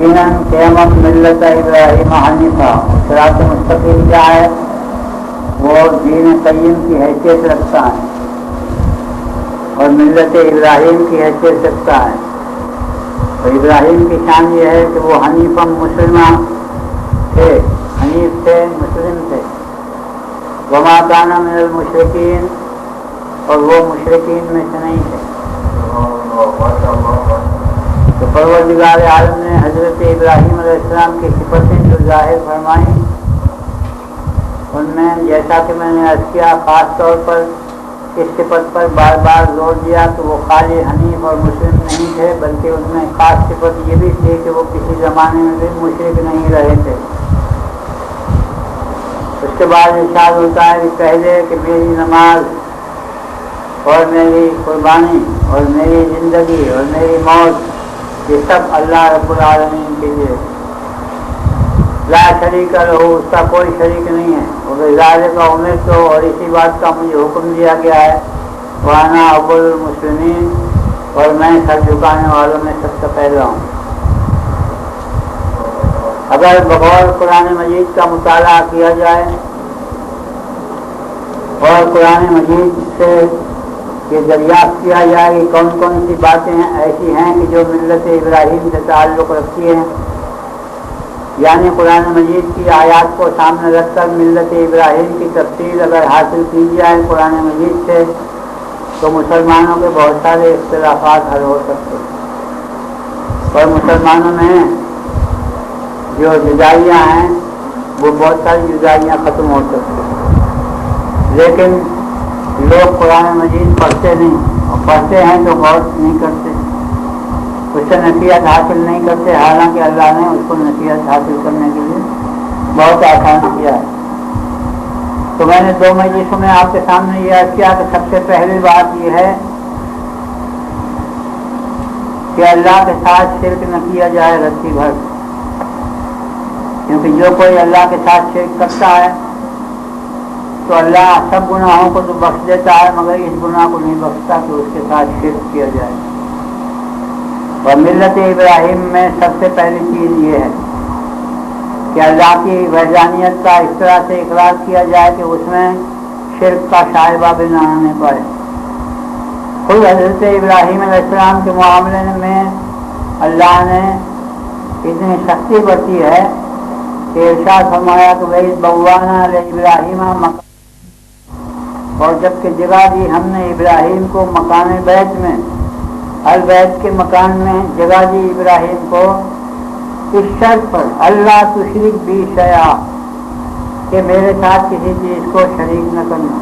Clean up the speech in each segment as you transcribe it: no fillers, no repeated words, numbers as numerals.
یقیناً قیامت ملت ابراہیم حنیفہ صراط مستقیم کیا ہے؟ وہ دین قیم کی حیثیت رکھتا ہے اور ملت ابراہیم کی حیثیت رکھتا ہے. اور ابراہیم کی شان یہ ہے کہ وہ حنیفہ مسلمہ تھے، حنیف تھے، مسلم تھے. وما کان من المشرکین، اور وہ مشرکین میں سے نہیں تھے. تو پروردگار عالم نے حضرت ابراہیم علیہ السلام کی صفتیں جو ظاہر فرمائیں، ان میں جیسا کہ میں نے عرض کیا خاص طور پر اس صفت پر بار بار زور دیا کہ وہ خالی حنیف اور مسلم نہیں تھے، بلکہ ان میں خاص صفت یہ بھی تھی کہ وہ کسی زمانے میں بھی مشرک نہیں رہے تھے. اس کے بعد ارشاد ہوتا ہے کہ پہلے کہ میری نماز اور میری قربانی اور میری زندگی اور میری موت یہ سب اللہ رب العالمین کے لیے، لا شریک لہو، اس کا کوئی شریک نہیں ہے. وہ بذالک کا امر تو، اور اسی بات کا مجھے حکم دیا گیا ہے، وانا اول المسلمین، اور میں سر جھکانے والوں میں سب سے پہلا ہوں. اگر بغور قرآن مجید کا مطالعہ کیا جائے اور قرآن مجید سے یہ دریافت کیا جائے کہ کون کون سی باتیں ایسی ہیں کہ جو ملت ابراہیم سے تعلق رکھتی ہیں، یعنی قرآن مجید کی آیات کو سامنے رکھ کر ملت ابراہیم کی تفصیل اگر حاصل کی جائے قرآن مجید سے، تو مسلمانوں کے بہت سارے اختلافات حل ہو سکتے ہیں اور مسلمانوں میں جو جدائیاں ہیں وہ بہت ساری جدائیاں ختم ہو سکتی ہیں. لیکن لوگ قرآن مجید پڑھتے نہیں، اور پڑھتے ہیں تو غور نہیں کرتے، اس سے نصیحت حاصل نہیں کرتے، حالانکہ اللہ نے اس کو نصیحت حاصل کرنے کے لیے بہت آسان کیا ہے. تو میں نے 2 مجلسوں میں آپ کے سامنے یہ عرض کیا کہ سب سے پہلی بات یہ ہے کہ اللہ کے ساتھ شرک نہ کیا جائے رتی بھر، کیونکہ جو کوئی اللہ کے ساتھ شرک کرتا ہے تو اللہ سب گناہوں کو تو بخش دیتا ہے، مگر اس گناہ کو نہیں بخشتا کہ اس کے ساتھ شرک کیا جائے. اور ملت ابراہیم میں سب سے پہلی چیز یہ ہے کہ اللہ کی وحدانیت کا اس طرح سے اقرار کیا جائے کہ اس میں شرک کا شائبہ بھی نہ آنے پائے. خود حضرت ابراہیم علیہ السلام کے معاملے میں اللہ نے اتنی سختی برتی ہے کہ ارشاد فرمایا کہ وَإِذْ بَوَّأْنَا لِإِبْرَاهِيمَ مَكَانَ، اور جب کہ جگہ دی ہم نے ابراہیم کو مکان بیت میں، البیت کے مکان میں جگہ دی ابراہیم کو، اس شرط پر اللہ تشرک بی شیئا، کہ میرے ساتھ کسی چیز کو شریک نہ کرنا.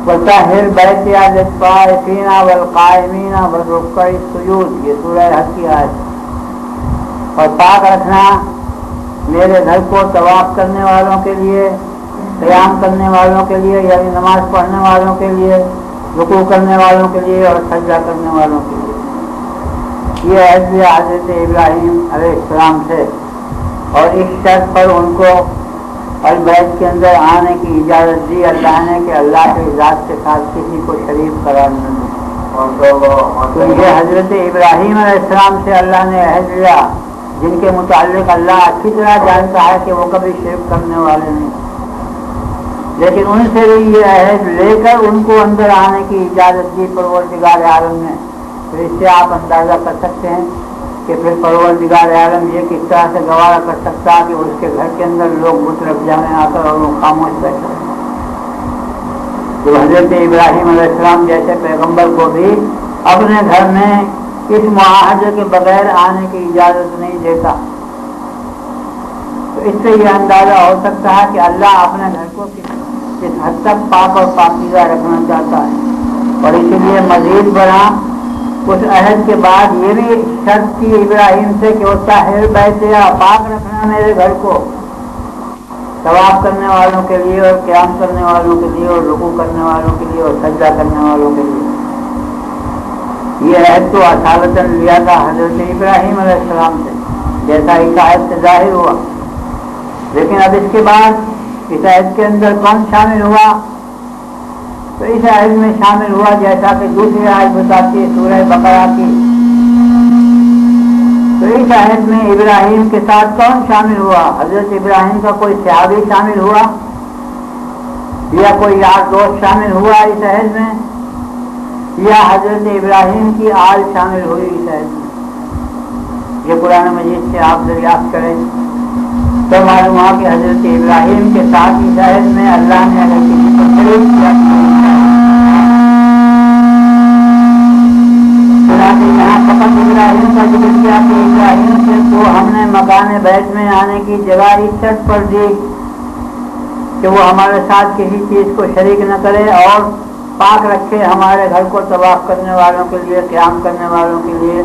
وَطَهِّرْ بَيْتِیَ لِلطَّائِفِینَ وَالْقَائِمِینَ وَالرُّکَّعِ السُّجُودِ، یہ سورہ حج کی آیت. اور پاک رکھنا میرے گھر کو طواف کرنے والوں کے لیے، قیام کرنے والوں کے لیے، یعنی نماز پڑھنے والوں کے لیے، رکوع کرنے والوں کے لیے اور سجدہ کرنے والوں کے لیے. یہ عہد حضرت ابراہیم علیہ السلام سے، اور اس شرط پر ان کو البیت کے اندر آنے کی اجازت دی اللہ نے کہ اللہ کے ذات کے ساتھ کسی کو شریک قرار نہ دیں. تو یہ حضرت ابراہیم علیہ السلام سے اللہ نے عہد لیا، جن کے متعلق اللہ اچھی طرح جانتا ہے کہ وہ کبھی شرک کرنے والے نہیں، لیکن ان سے بھی یہ عہد لے کر ان کو اندر آنے کی اجازت دی پروردگار عالم نے. پھر اس سے آپ اندازہ کر سکتے ہیں کہ پھر پروردگار عالم یہ کس طرح سے گوارا کر سکتا کہ اس کے گھر کے اندر لوگ بت رکھ جائیں آ کر اور وہ خاموش بیٹھے. تو حضرت ابراہیم علیہ السلام جیسے پیغمبر کو بھی اپنے گھر میں اس معاہدے کے بغیر آنے کی اجازت نہیں دیتا. تو اس سے یہ اندازہ ہو سکتا ہے کہ اللہ اپنے گھر کو کس حد تک پاک اور پاکیزہ رکھنا چاہتا ہے، اور اسی لیے مزید بڑھا اس عہد کے بعد یہ بھی شرط کی ابراہیم سے کہ وہ طاہر بیت، پاک رکھنا میرے گھر کو طواف کرنے والوں کے لیے اور قیام کرنے والوں کے لیے اور رکوع کرنے والوں کے لیے اور سجدہ کرنے والوں کے لیے. یہ عہد تو اصالتاً لیا تھا حضرت ابراہیم علیہ السلام سے، جیسا اس عہد سے ظاہر ہوا. لیکن اب اس کے بعد اس عہد کے اندر کون شامل ہوا؟ تو اس عہد میں شامل ہوا جیسا کہ دوسری آیت بتاتی ہے سورہ بقرہ کی. تو اس اس عہد میں ابراہیم کے ساتھ کون شامل ہوا؟ حضرت ابراہیم کا کوئی صحابی شامل ہوا یا کوئی یار دوست شامل ہوا اس عہد میں، یا حضرت ابراہیم کی آل شامل ہوئی اس عہد میں؟ یہ قرآن مجید سے آپ دریافت کریں تو معلوم ہوا کہ حضرت ابراہیم کے ساتھ اس عہد میں اللہ نے اگر کسی کو شریک کیا یہاں فقط ابراہیم کا ذکر کیا کہ ابراہیم سے تو ہم نے مکان بیت میں آنے کی جگہ اس شرط پر دی کہ وہ ہمارے ساتھ کسی چیز کو شریک نہ کرے اور پاک رکھے ہمارے گھر کو طواف کرنے والوں کے لیے، قیام کرنے والوں کے لیے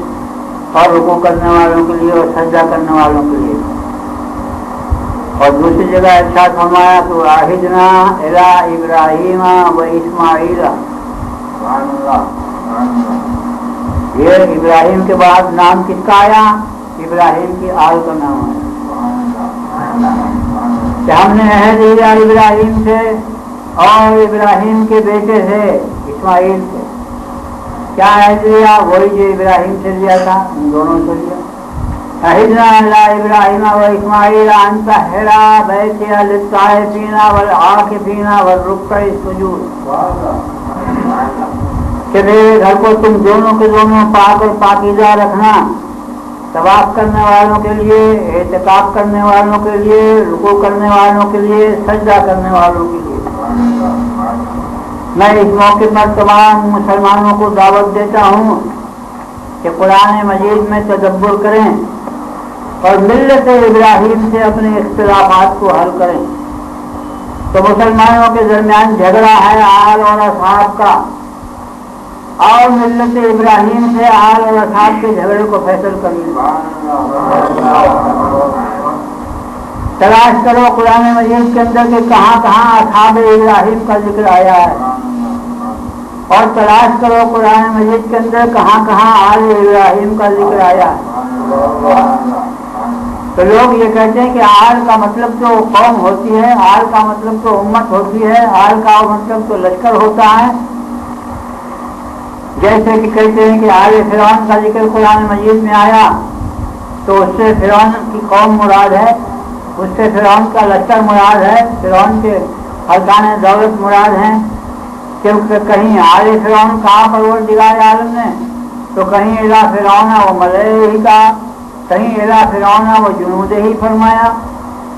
اور رکوع کرنے والوں کے لیے اور سجدہ کرنے والوں کے لیے۔ اور دوسری جگہ ارشاد فرمایا تو عہدنا الی ابراہیم و اسماعیل، یہ ابراہیم کے بعد نام کس کا آیا؟ ابراہیم کی آل کا نام آیا کہ ہم نے عہد لیا ابراہیم سے اور ابراہیم کے بیٹے سے اسماعیل سے۔ کیا عہد لیا؟ وہی جو ابراہیم سے لیا تھا، ان دونوں سے لیا۔ عہدنا الی ابراہیم و اسماعیل ان طہرا بیتی للطائفین والعاکفین والرکع السجود، کہ میرے گھر کو تم دونوں کے دونوں پاک اور پاکیزہ رکھنا، طواف کرنے والوں کے لیے، اعتکاف کرنے والوں کے لیے، رکوع کرنے والوں کے لیے، سجدہ کرنے والوں کے لیے۔ میں اس موقع پر تمام مسلمانوں کو دعوت دیتا ہوں کہ قرآن مجید میں تدبر کریں اور ملت ابراہیم سے اپنے اختلافات کو حل کریں۔ تو مسلمانوں کے درمیان جھگڑا ہے آل اور اصحاب کا، اور ملت ابراہیم سے آل اور اصحاب کے جھگڑے کو فیصل کریں۔ تلاش کرو قرآن مجید کے اندر کہ کہاں کہاں اصحاب ابراہیم کا ذکر آیا ہے، اور تلاش کرو قرآن مجید کے اندر کہاں کہاں آل ابراہیم کا ذکر آیا ہے۔ تو لوگ یہ کہتے ہیں کہ آل کا مطلب تو قوم ہوتی ہے، آل کا مطلب تو امت ہوتی ہے، آل کا مطلب تو لشکر ہوتا ہے۔ جیسے کہ کہتے ہیں کہ آل فرعون کا ذکر قرآن مجید میں آیا تو اس سے فرعون کی قوم مراد ہے، اس سے فرعون کا لشکر مراد ہے، فرعون کے ارکان دولت مراد ہیں، کیونکہ کہیں آل فرعون کہا پروردگار عالم نے، تو کہیں الی فرعون و ملئہ ہی کہا، کہیں الی فرعون و جنود ہی فرمایا،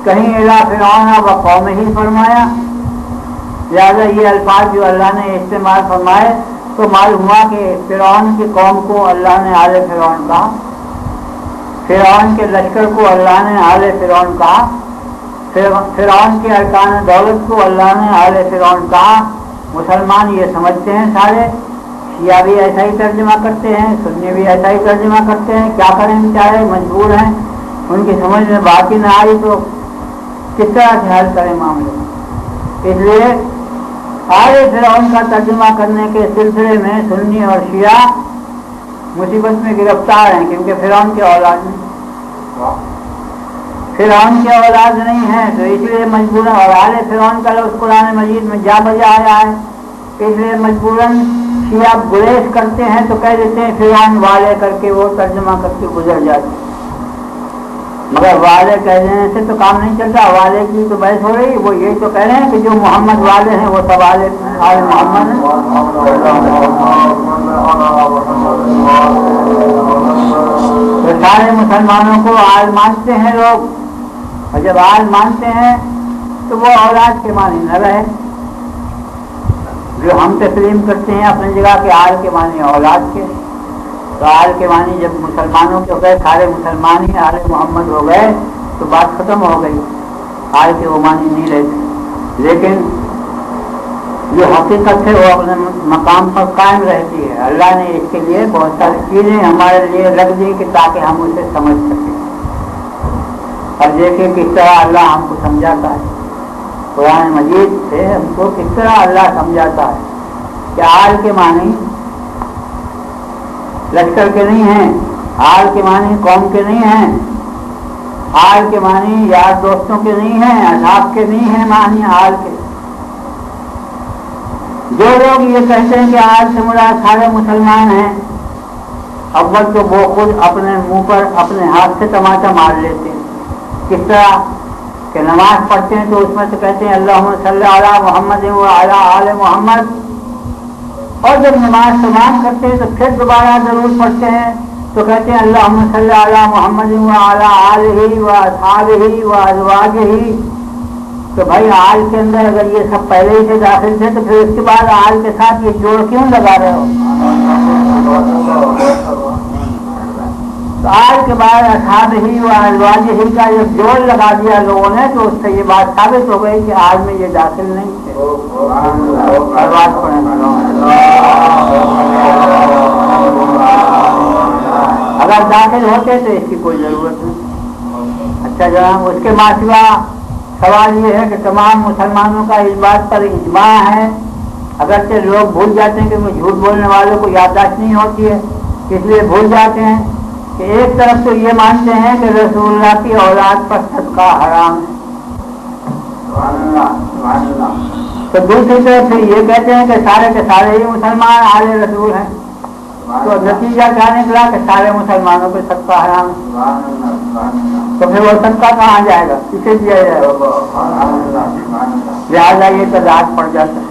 کہیں الی فرعون و قوم ہی فرمایا۔ لہٰذا یہ الفاظ جو اللہ نے استعمال فرمائے تو معلوم ہوا کہ فرعون کی قوم کو اللہ نے آل فرعون کہا، فرعون کے لشکر کو اللہ نے آل فرعون کہا، فرعون کے ارکان دولت کو اللہ نے آل فرعون کہا۔ مسلمان یہ سمجھتے ہیں سارے، شیعہ بھی ایسا ہی ترجمہ کرتے ہیں، سنی بھی ایسا ہی ترجمہ کرتے ہیں، کیا کریں بیچارے، مجبور ہیں، ان کی سمجھ میں بات ہی نہ آئی تو کس طرح سے حل کریں معاملے۔ اس لیے آل فرعون کا ترجمہ کرنے کے سلسلے میں سنی اور شیعہ مصیبت میں گرفتار ہیں، کیونکہ فرعون کے اولاد نہیں، فرعون کے اولاد نہیں ہیں، تو اس لیے مجبوراً، اور آل فرعون کا لفظ قرآن مجید میں جا بجا آیا ہے، اس لیے مجبوراً شیعہ گریز کرتے ہیں تو کہہ دیتے ہیں فرعون والے کر کے وہ ترجمہ کر کے گزر جاتے ہیں، مگر والے کہہ دینے سے تو کام نہیں چلتا، والے کی تو بحث ہو رہی، وہ یہی تو کہہ رہے ہیں کہ جو محمد والے ہیں وہ سب آل محمد ہیں۔ تو سارے مسلمانوں کو آل مانتے ہیں لوگ، اور جب آل مانتے ہیں تو وہ اولاد کے معنی نہ رہے، جو ہم تسلیم کرتے ہیں اپنی جگہ کے آل کے معنی اولاد کے، تو آل کے معنی جب مسلمانوں کے ہو گئے، سارے مسلمان ہی آل محمد ہو گئے تو بات ختم ہو گئی، آل کے وہ معنی نہیں رہتے، لیکن جو حقیقت ہے وہ اپنے مقام پر قائم رہتی ہے۔ اللہ نے اس کے لیے بہت ساری چیزیں ہمارے لیے رکھ دی کہ تاکہ ہم اسے سمجھ سکیں، اور دیکھیں کس طرح اللہ ہم کو سمجھاتا ہے، قرآن مجید سے ہم کو کس طرح اللہ سمجھاتا ہے کہ آل کے معنی لشکر کے نہیں ہیں، آل کے معنی قوم کے نہیں ہیں، آل کے معنی یار دوستوں کے نہیں ہیں، اصحاب کے نہیں ہیں، معنی آل کے۔ جو لوگ یہ کہتے ہیں کہ آل سے مراد سارے مسلمان ہیں، اول تو وہ خود اپنے منہ پر اپنے ہاتھ سے تماچا مار لیتے ہیں. کس طرح کہ نماز پڑھتے ہیں تو اس میں تو کہتے ہیں اللہم صلی علی محمد و علی آل محمد، اور جب نماز تمام کرتے ہیں تو پھر دوبارہ ضرور پڑھتے ہیں تو کہتے ہیں اللہم صلی علی محمد و علی آلہ و اصحابہ و ازواجہ. تو بھائی آل کے اندر اگر یہ سب پہلے ہی سے داخل تھے تو پھر اس کے بعد آل کے ساتھ یہ جوڑ کیوں لگا رہے ہو؟ تو آل کے بعد اصحاب ہی و ازواج ہی کا جب جوڑ لگا دیا لوگوں نے تو اس سے یہ بات ثابت ہو گئی کہ آل میں یہ داخل نہیں تھے. اگر داخل ہوتے تو اس کی کوئی ضرورت نہیں. اچھا جناب، اس کے ماسوا سوال یہ ہے کہ تمام مسلمانوں کا اس بات پر اجماع ہے، اگرچہ لوگ بھول جاتے ہیں کہ وہ جھوٹ بولنے والوں کو یادداشت نہیں ہوتی ہے اس لیے بھول جاتے ہیں کہ ایک طرف تو یہ مانتے ہیں کہ رسول اللہ کی اولاد پر صدقہ حرام ہے، تو دوسری طرف پھر یہ کہتے ہیں کہ سارے کے سارے ہی مسلمان آل رسول ہیں، تو نتیجہ کیا نکلا کہ سارے مسلمانوں پہ صدقہ حرام ہے. تو پھر وہ صدقہ کہاں جائے گا، کسے دیا جائے گا؟ لہٰذا یہ تضاد پڑ جاتا ہے.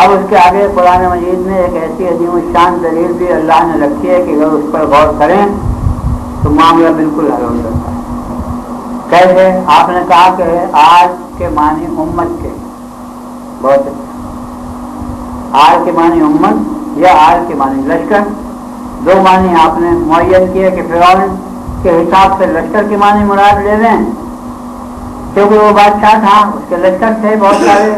اب اس کے آگے قرآن مجید میں ایک ایسی عظیم الشان دلیل بھی اللہ نے رکھی ہے کہ اگر اس پر غور کریں تو معاملہ بالکل حل ہو جاتا ہے. کیسے؟ آپ نے کہا کہ آج کے معنی امت کے، بہت اچھا، آج کے معنی امت یا آج کے معنی لشکر، دو معنی آپ نے معین کیے کہ فرعون کے حساب سے لشکر کے معنی مراد لے لیں کیونکہ وہ بادشاہ تھا، اس کے لشکر تھے بہت سارے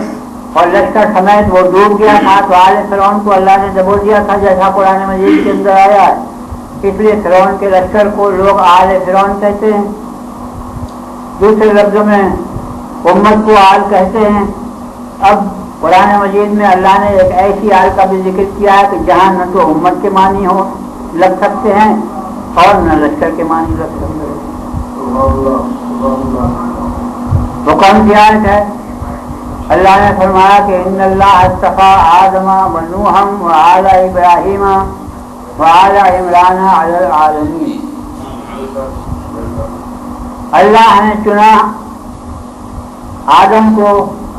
اور لشکر سمیت وہ ڈوب گیا تھا، تو آل فرعون کو اللہ نے دبو دیا تھا جیسا قرآن مجید کے اندر آیا ہے. اس لیے فرعون کے لشکر کو لوگ آل فرعون کہتے ہیں. دوسرے لفظوں میں امت کو آل کہتے ہیں. اب قرآن مجید میں اللہ نے ایک ایسی آل کا بھی ذکر کیا ہے کہ جہاں نہ تو امت کے معنی ہو لگ سکتے ہیں اور نہ لشکر کے معنی لگ سکتے ہیں. وہ کون سی آیت ہے؟ اللہ نے فرمایا کہ ان اللہ اصطفیٰ آدم و نوحا و آل ابراہیم و آل عمران علی العالمین. اللہ نے چنا آدم کو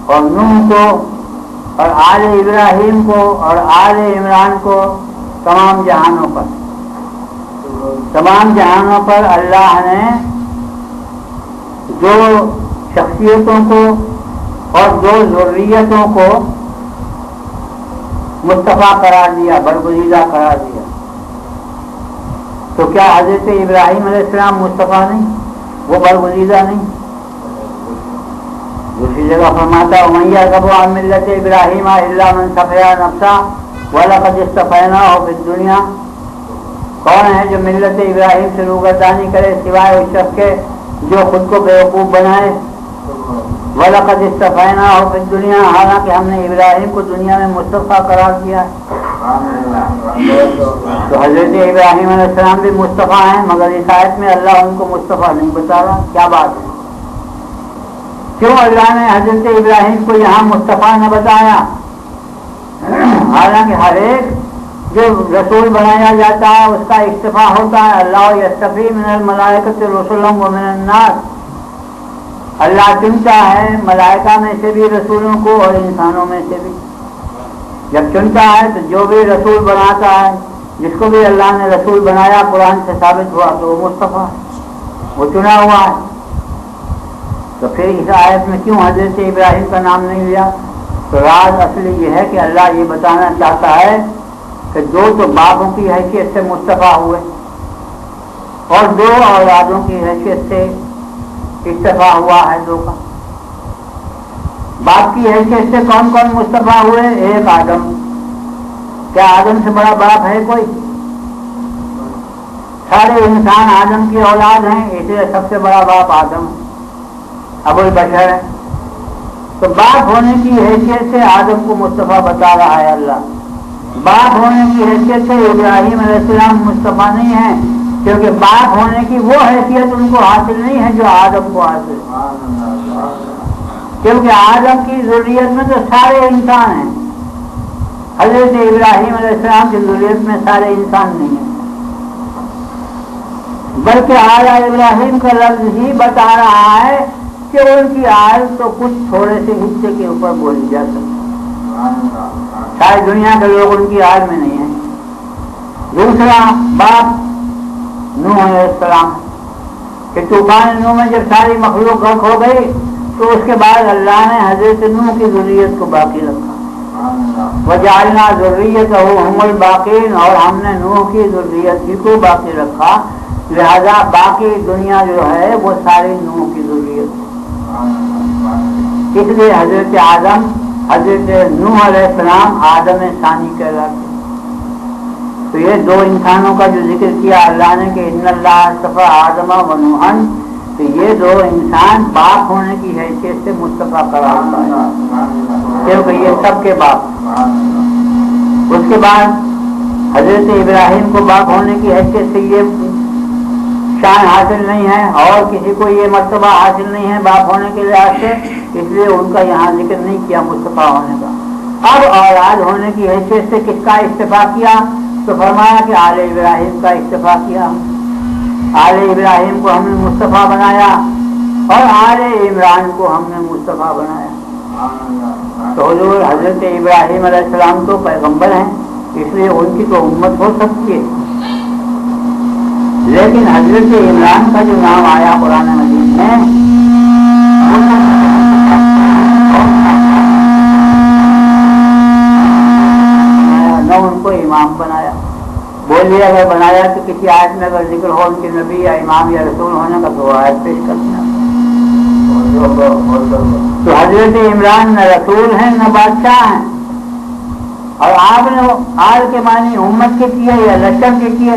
اور نوح کو اور آل ابراہیم کو اور آل عمران کو تمام جہانوں پر. تمام جہانوں پر اللہ نے جو شخصیتوں کو اور جو ضروریتوں کو مصطفیٰ قرار دیا، برگزیدہ قرار دیا. تو کیا حضرت ابراہیم علیہ السلام مصطفیٰ نہیں، وہ برگزیدہ نہیں؟ دوسری جگہ فرماتا وَمَن يَرْغَبُ عَن مِّلَّةِ إِبْرَاهِيمَ إِلَّا مَن سَفِهَ نَفْسَهُ وَلَقَدِ اصْطَفَيْنَاهُ فِي الدُّنْيَا. کون ہے جو ملت ابراہیم سے روگردانی کرے سوائے اس شخص کے جو خود کو بیوقوف بنائے؟ وَلَقَدِ اصْطَفَيْنَاهُ فِي الدُّنْيَا، حالانکہ ہم نے ابراہیم کو دنیا میں مصطفیٰ قرار دیا ہے. تو حضرت ابراہیم علیہ السلام بھی مصطفیٰ ہیں، مگر اس آیت میں اللہ ان کو مصطفیٰ نہیں بتا رہا. کیا بات ہے؟ کیوں اللہ نے حضرت ابراہیم کو یہاں مصطفیٰ نہ بتایا؟ حالانکہ ہر ایک جو رسول بنایا جاتا ہے اس کا اصطفیٰ ہوتا ہے. اللہ یصطفی من الملائکۃ رسلا ومن الناس. اللہ چنتا ہے ملائکہ میں سے بھی رسولوں کو اور انسانوں میں سے بھی. جب چنتا ہے تو جو بھی رسول بناتا ہے، جس کو بھی اللہ نے رسول بنایا قرآن سے ثابت ہوا تو وہ مصطفیٰ ہے، وہ چنا ہوا ہے. تو پھر اس آیت میں کیوں حضرت ابراہیم کا نام نہیں لیا؟ تو راز اصلی یہ ہے کہ اللہ یہ بتانا چاہتا ہے کہ دو تو باپوں کی حیثیت سے مصطفیٰ ہوئے اور دو اولادوں کی حیثیت سے اصطفیٰ ہوا ہے. دو کا باپ کی حیثیت سے کون کون مصطفیٰ ہوئے؟ ایک آدم. کیا آدم سے بڑا باپ ہے کوئی؟ سارے انسان آدم کی اولاد ہیں، اس لیے سب سے بڑا باپ آدم ابو البشر ہے. تو باپ ہونے کی حیثیت سے آدم کو مصطفیٰ بتا رہا ہے اللہ. باپ ہونے کی حیثیت سے ابراہیم علیہ السلام مصطفیٰ نہیں ہے، کیونکہ باپ ہونے کی وہ حیثیت ان کو حاصل نہیں ہے جو آدم کو حاصل ہے. کیونکہ آدم کی ضروریت میں تو سارے انسان ہیں، حضرت ابراہیم علیہ السلام کی ذریت میں سارے انسان نہیں ہیں، بلکہ اعلیٰ ابراہیم کا لفظ ہی بتا رہا ہے کہ ان کی آل تو کچھ تھوڑے سے حصے کے اوپر بولی جا سکتی، ساری دنیا کے لوگ ان کی آل میں نہیں ہیں۔ دوسرا باپ نوح علیہ السلام کہ طوفان نوح میں جب ساری مخلوق غرق ہو گئی تو اس کے بعد اللہ نے حضرت نوح کی ذریت کو باقی رکھا، وجعلنا ذریتہ هم الباقین، اور ہم نے نوح کی ذریت ہی کو باقی رکھا، لہذا باقی دنیا جو ہے وہ ساری نوح کی ذریت ہے۔ اس لیے حضرت آدم حضرت نوح علیہ السلام آدم ثانی کہلاتے۔ تو یہ دو انسانوں کا جو ذکر کیا اللہ نے کہ ان اللہ اصطفیٰ آدم و نوحا، تو یہ دو انسان باپ ہونے کی حیثیت سے مصطفیٰ قرار پائے، کیونکہ یہ سب کے باپ۔ اس کے بعد حضرت ابراہیم کو باپ ہونے کی حیثیت سے یہ شان حاصل نہیں ہے، اور کسی کو یہ مرتبہ حاصل نہیں ہے باپ ہونے کے لحاظ سے، اس لیے ان کا یہاں ذکر نہیں کیا مصطفیٰ ہونے کا۔ اب اولاد ہونے کی حیثیت سے کس کا استفاء کیا؟ تو فرمایا کہ آل ابراہیم کا استفاء کیا، آل ابراہیم کو ہم نے مصطفیٰ بنایا، اور آل عمران کو ہم نے مصطفیٰ بنایا۔ تو حضور حضرت ابراہیم علیہ السلام تو پیغمبر ہیں، اس لیے ان کی تو امت ہو سکتی ہے، لیکن حضرت عمران کا جو نام آیا قرآن مجید میں، نہ ان کو امام بنایا۔ بولیے اگر بنایا تو کسی آیت میں اگر ذکر ہو ان کے نبی یا امام یا رسول ہونے کا تو آیت پیش کرنا۔ تو حضرت عمران نہ رسول ہیں نہ بادشاہ ہیں، اور آپ نے آل کے معنی امت کے کیے یا لشکر کے کیے،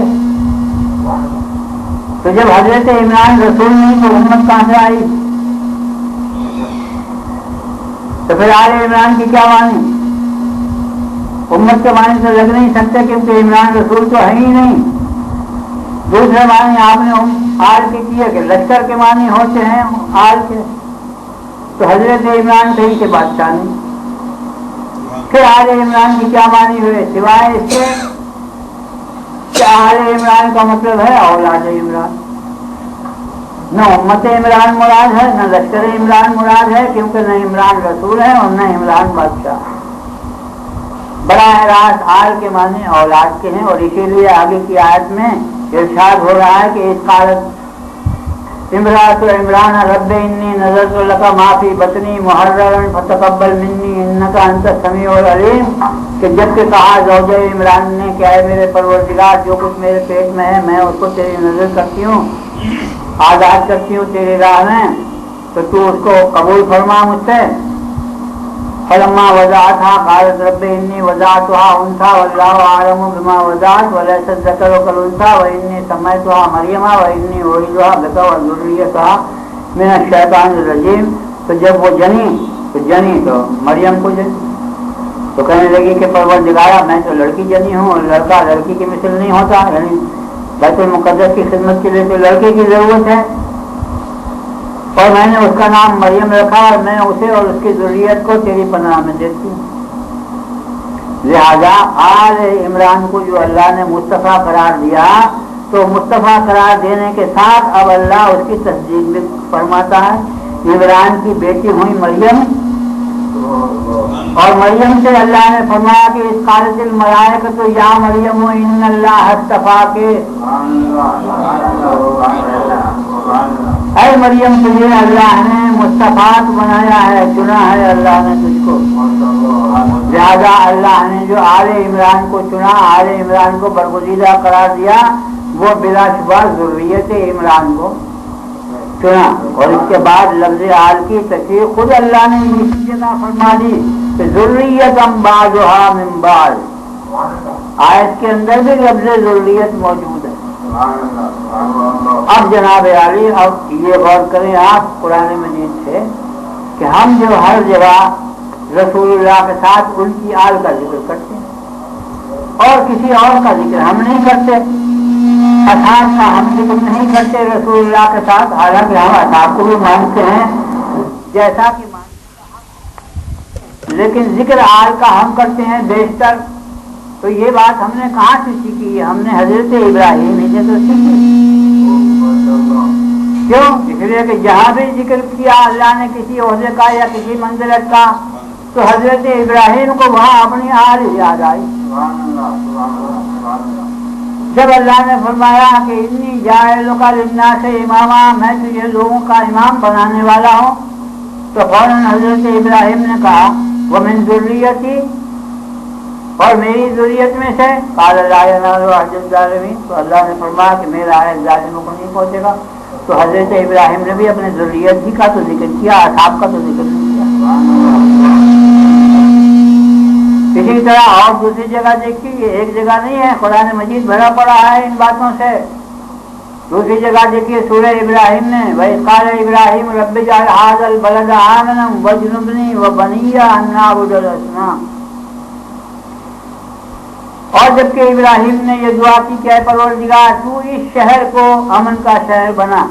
تو جب حضرت عمران رسول نہیں تو امت کہاں سے آئی؟ تو پھر آل عمران کی کیا معنی؟ امت کے معنی تو لگ نہیں سکتے کیونکہ عمران رسول تو ہے ہی نہیں۔ دوسرے معنی آپ نے آل کے کیے کہ لشکر کے معنی ہوتے ہیں آل کے، تو حضرت عمران کہیں کے بادشاہ نہیں۔ پھر آل عمران کی کیا معنی ہوئے سوائے اس کے کہ آل عمران کا مطلب ہے اولاد عمران، نہ امت عمران مراد ہے نہ لشکر عمران مراد ہے، کیونکہ نہ عمران رسول ہے اور نہ عمران بادشاہ۔ براہ راست آل کے معنی اولاد کے ہیں، اور اسی لیے آگے کی آیت میں ارشاد ہو رہا ہے کہ اس قالت امراۃ عمران رب انی نذرت لک ما فی بطنی محررا فتقبل منی انک انت السمیع العلیم، کہ جب کہ کہا زوجہ عمران نے کہ اے میرے پروردگار جو کچھ میرے پیٹ میں ہے میں اس کو تیری نظر کرتی ہوں، آزاد کرتی ہوں تیری راہ میں، تو تو اس کو قبول فرما مجھ سے۔ فلما وضعتها قالت رب انی وضعتها انثى واللہ اعلم بما وضعت وليس الذکر کالانثى وانی سمیتها مریم وانی اعیذها بک وذریتها من الشیطان الرجیم۔ تو جب وہ جنی تو مریم کو جنی تو کہنے لگی کہ پروردگارا میں تو لڑکی جنی ہوں، اور لڑکا لڑکی کی مثل نہیں ہوتا، یعنی بیت المقدس کی خدمت کے لیے تو لڑکے کی ضرورت ہے، اور میں نے اس کا نام مریم رکھا، اور میں اسے اور اس کی ذریت کو تیری پناہ میں دیتی ہوں۔ لہذا آل عمران کو جو اللہ نے مصطفیٰ قرار دیا، تو مصطفیٰ قرار دینے کے ساتھ اب اللہ اس کی تصدیق بھی فرماتا ہے۔ عمران کی بیٹی ہوئی مریم، اور مریم سے اللہ نے فرمایا کہ اس قالت الملائکۃ یا مریم ان اللہ اصطفاک، اے مریم تجھے اللہ نے مصطفیٰ بنایا ہے، چنا ہے اللہ نے تجھ کو۔ لہذا اللہ نے جو آل عمران کو چنا، آل عمران کو برگزیدہ قرار دیا، وہ بلا شبہ ذریت عمران کو چنا، اور اس کے بعد لفظ آل کی تشریح خود اللہ نے اس جگہ فرما دی کہ ذریتم بعضها من بعض، آیت کے اندر بھی لفظ ذریت موجود ہے۔ اب جناب عالی اب یہ غور کریں آپ قرآن مجید سے کہ ہم جو ہر جگہ رسول اللہ کے ساتھ ان کی آل کا ذکر کرتے ہیں، اور کسی اور کا ذکر ہم نہیں کرتے، اصحاب کا ہم ذکر نہیں کرتے رسول اللہ کے ساتھ، حالانکہ ہم اصحاب کو بھی مانتے ہیں جیسا کہ لیکن ذکر آل کا ہم کرتے ہیں بیشتر. تو یہ بات ہم نے کہاں سے سیکھی ہے؟ ہم نے حضرت ابراہیم ہی سے تو سیکھی. کیوں؟ اس لیے کہ جہاں بھی ذکر کیا اللہ نے کسی عہدے کا یا کسی منزلت کا تو حضرت ابراہیم کو وہاں اپنی آل یاد آئی. جب اللہ نے فرمایا کہ انی جاعلک للناس اماما، میں تجھے لوگوں کا امام بنانے والا ہوں، تو فوراً حضرت ابراہیم نے کہا ومن ذریتی، اور میری ذریت میں سے. قال لا ینال عہد الظالمین، تو اللہ نے فرمایا کہ میرا عہد ظالموں کو نہیں پہنچے گا. تو حضرت ابراہیم نے بھی اپنے ذریت ہی کا تو ذکر کیا، اصحاب کا تو ذکر نہیں کیا. اسی طرح اور دوسری جگہ دیکھیے، یہ ایک جگہ نہیں ہے، قرآن مجید بھرا پڑا ہے ان باتوں سے. دوسری جگہ دیکھیے سورہ ابراہیم میں وَإِذْ قَالَ إِبْرَاهِيمُ رَبِّ اجْعَلْ هَٰذَا الْبَلَدَ آمِنًا وَاجْنُبْنِي وَبَنِيَّ أَن نَّعْبُدَ الْأَصْنَامَ. اور جبکہ ابراہیم نے یہ دعا کی کہ اے پروردگار تو اس شہر کو امن کا شہر بنا،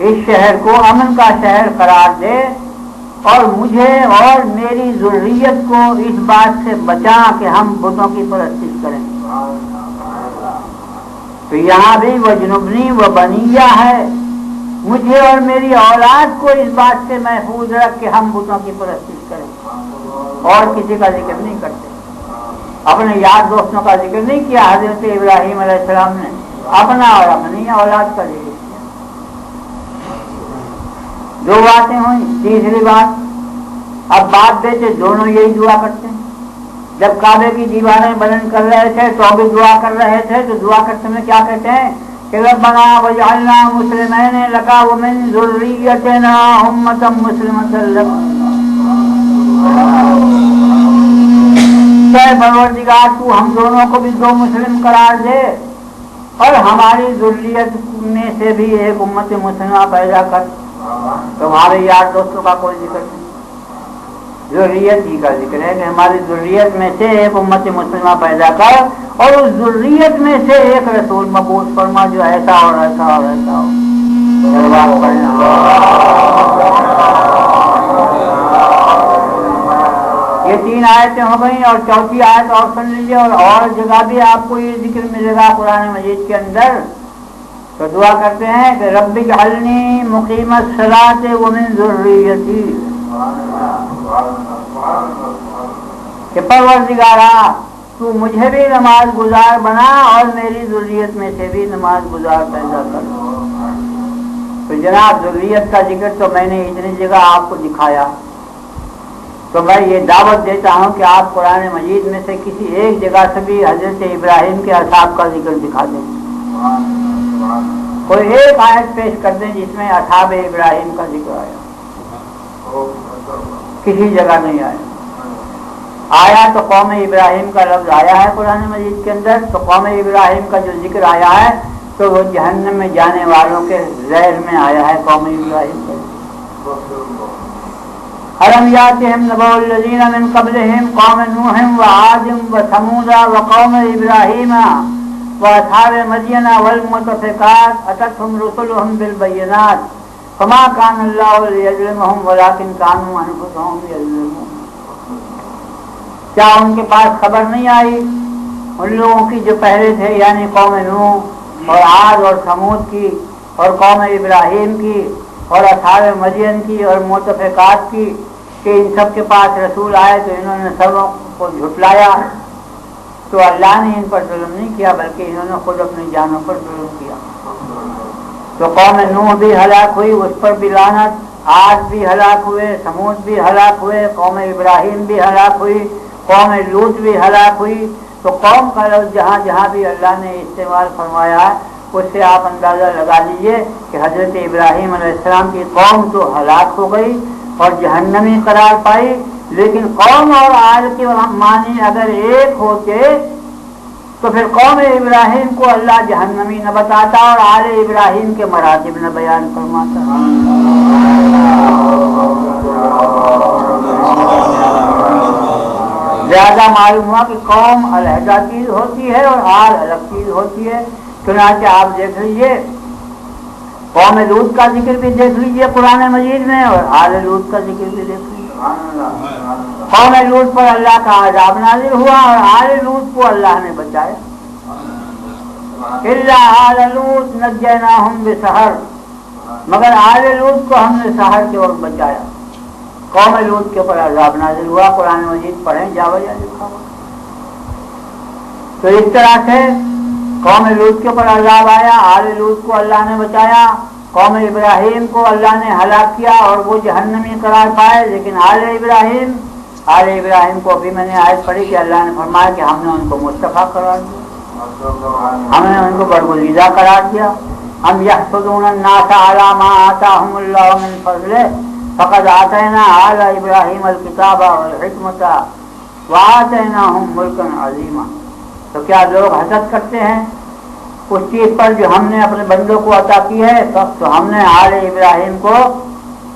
اس شہر کو امن کا شہر قرار دے، اور مجھے اور میری ذریت کو اس بات سے بچا کہ ہم بتوں کی پرستش کریں. تو یہاں بھی وجنبنی و بنیہ ہے، مجھے اور میری اولاد کو اس بات سے محفوظ رکھ کہ ہم بتوں کی پرستش کریں. اور کسی کا ذکر نہیں کرتے، اپنے یار دوستوں کا ذکر نہیں کیا. حضرت ابراہیم علیہ السلام نے اپنا اور اپنی اولاد کا ذکر کیا. دو باتیں ہوئی. تیسری بات، اب باپ بیٹے دونوں یہی دعا کرتے ہیں. جب کعبے کی دیواریں بلند کر رہے تھے تو بھی دعا کر رہے تھے، تو دعا کرتے میں کیا کہتے ہیں کہ ربنا وجعلنا مسلمین لک ومن ذریتنا امۃ مسلمۃ لک. اے پروردگار تو ہم دونوں کو بھی دو مسلم قرار دے اور ہماری ذریت میں سے بھی ایک امت مسلمہ پیدا کر. تمہارے یار دوستوں کا کوئی ذکر نہیں، ذریت ہی کا ذکر ہے کہ ہماری ذریت میں سے ایک امت مسلمہ پیدا کر، اور اس ذریت میں سے ایک رسول مبعوث فرما جو ایسا اور ایسا اور ایسا ہو. یہ تین آیتیں ہو گئیں، اور چوتھی آیت اور سن لیجیے. اور جگہ بھی آپ کو یہ ذکر ملے گا قرآن مجید کے اندر. تو دعا کرتے ہیں کہ رب اجعلنی مقیم الصلاۃ ومن ذریتی، کہ پروردگارا تو مجھے بھی نماز گزار بنا اور میری ذریت میں سے بھی نماز گزار پیدا کر. تو جناب ذریت کا ذکر تو میں نے اتنی جگہ آپ کو دکھایا، تو میں یہ دعوت دیتا ہوں کہ آپ قرآن مجید میں سے کسی ایک جگہ سے بھی حضرت ابراہیم کے اصحاب کا ذکر دکھا دیں. کوئی ایک آیت پیش کر دیں جس میں اصحاب ابراہیم کا ذکر آیا. کسی جگہ نہیں آیا تو قوم ابراہیم کا لفظ آیا ہے قرآن مجید کے اندر. تو قوم ابراہیم کا جو ذکر آیا ہے تو وہ جہنم میں جانے والوں کے ذیل میں آیا ہے قوم ابراہیم کا. أَلَمْ يَأْتِهِمْ نَبَأُ الَّذِينَ مِنْ قَبْلِهِمْ قَوْمَ نُوحٍ وَعَادٍ وَثَمُودَ وَقَوْمَ إِبْرَاهِيمَ وَأَصْحَابِ مَدْيَنَ وَالْمُؤْتَفِكَاتِ أَتَتْهُمْ رُسُلُهُمْ بِالْبَيِّنَاتِ فَمَا كَانَ اللَّهُ لِيَظْلِمَهُمْ وَلَكِنْ كَانُوا أَنفُسَهُمْ يَظْلِمُونَ. کیا ان کے پاس خبر نہیں آئی ان لوگوں کی جو پہلے تھے، یعنی قوم نوح اور عاد اور ثمود کی اور قوم ابراہیم کی اور اصحاب مدین کی اور مؤتفقات کی، کہ ان سب کے پاس رسول آئے تو انہوں نے سبوں کو جھٹلایا. تو اللہ نے ان پر ظلم نہیں کیا بلکہ انہوں نے خود اپنی جانوں پر ظلم کیا. تو قوم نوح بھی ہلاک ہوئی، اس پر بھی لعنت. عاد بھی ہلاک ہوئے، ثمود بھی ہلاک ہوئے، قوم ابراہیم بھی ہلاک ہوئی، قوم لوط بھی ہلاک ہوئی. تو قوم کا لفظ جہاں جہاں بھی اللہ نے استعمال فرمایا ہے اس سے آپ اندازہ لگا لیجئے کہ حضرت ابراہیم علیہ السلام کی قوم تو ہلاک ہو گئی اور جہنمی قرار پائی. لیکن قوم اور آل کے معنی اگر ایک ہوتے تو پھر قوم ابراہیم کو اللہ جہنمی نہ بتاتا اور آل ابراہیم کے مراتب نہ بیان فرماتا. زیادہ معلوم ہوا کہ قوم علیحدہ چیز ہوتی ہے اور آل الگ چیز ہوتی ہے. چنانچہ آپ دیکھ لیجئے قوم لوط کا ذکر بھی دیکھ لیجئے قرآن مجید میں اور آل لوط کا ذکر بھی دیکھ لیجئے. قوم لوط پر اللہ کا عذاب نازل ہوا اور آل لوط کو اللہ نے بچایا. الا آل لوط نجیناہم بسحر، مگر آل لوط کو ہم نے سحر کے وقت بچایا. قوم لوط کے اوپر عذاب نازل ہوا. قرآن مجید پڑھیں جاوا جا لکھا ہوا. تو اس طرح سے قوم لوط کے اوپر عذاب آیا، آل لوط کو اللہ نے بچایا. قوم ابراہیم کو اللہ نے ہلاک کیا اور وہ جہنمی قرار پائے. لیکن آل ابراہیم کو ابھی میں نے آیت پڑھی کہ اللہ نے فرمایا کہ ہم نے ان کو مصطفیٰ قرار دیا، ہم نے ان کو برگزیدہ قرار دیا. ہم یحسدون الناس علی ما آتاہم اللہ من فضلہ فقد آتینا آل ابراہیم الکتاب والحکمۃ وآتیناہم ملکا عظیما. تو کیا لوگ حسد کرتے ہیں اس چیز پر جو ہم نے اپنے بندوں کو عطا کی ہے؟ تو ہم نے آل ابراہیم کو